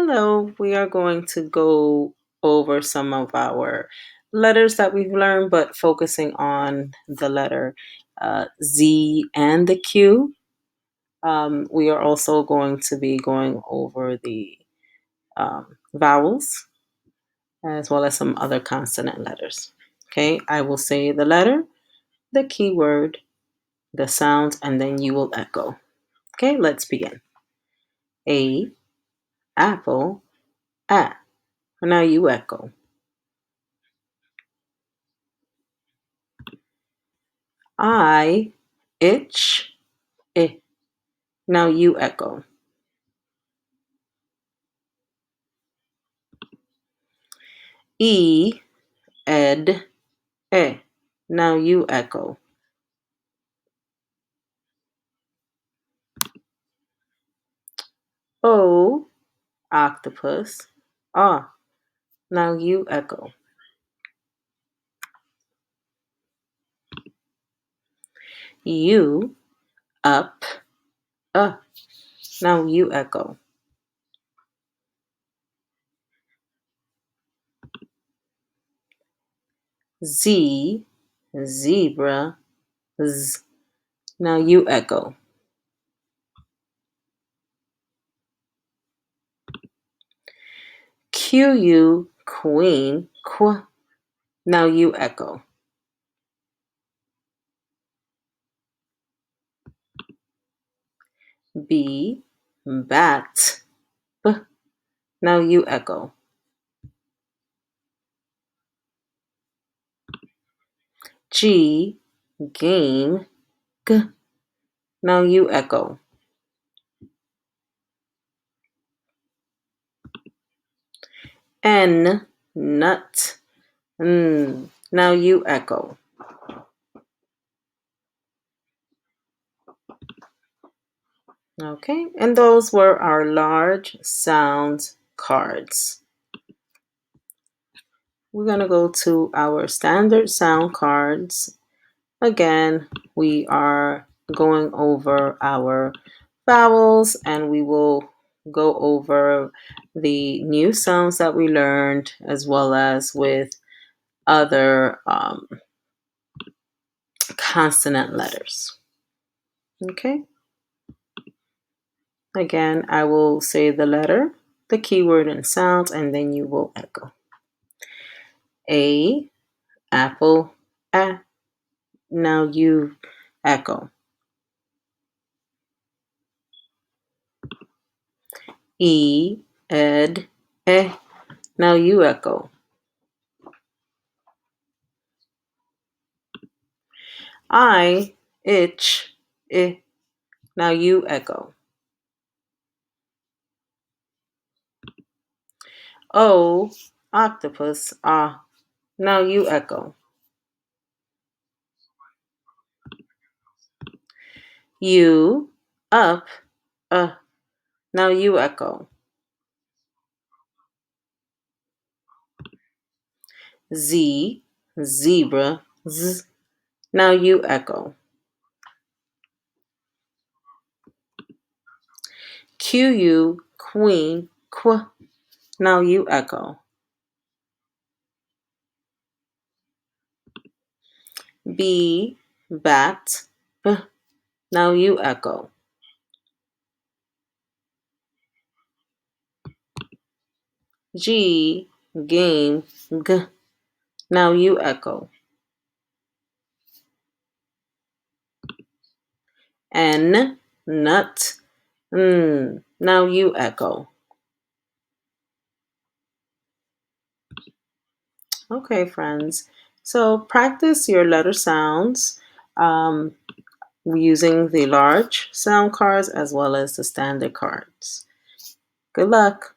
Hello, we are going to go over some of our letters that we've learned, but focusing on the letter Z and the Q. We are also going to be going over the vowels as well as some other consonant letters. Okay, I will say the letter, the keyword, the sound, and then you will echo. Okay, let's begin. A, apple, A. Now you echo. I, itch, I. Now you echo. E, ed, E. Now you echo. O, octopus, Ah. Now you echo. U, up, Now you echo. Z, zebra, Z. Now you echo. Q, queen, Qu. Now you echo. B, bat, B. Now you echo. G, game, G. Now you echo. N, nut, Now you echo. Okay, and those were our large sound cards. We're going to go to our standard sound cards. Again, we are going over our vowels and we will go over the new sounds that we learned as well as with other consonant letters. Okay. Again, I will say the letter, the keyword and sound, and then you will echo. A, apple, A. Now you echo. E, ed, E. Now you echo. I, itch, I. Now you echo. O, octopus, Ah. Now you echo. U, up, Now you echo. Z, zebra, Z. Now you echo. Q, queen, Qu. Now you echo. B, bat, B. Now you echo. G, game, G. Now you echo. N, nut, N. Now you echo. Okay, friends. So practice your letter sounds using the large sound cards as well as the standard cards. Good luck.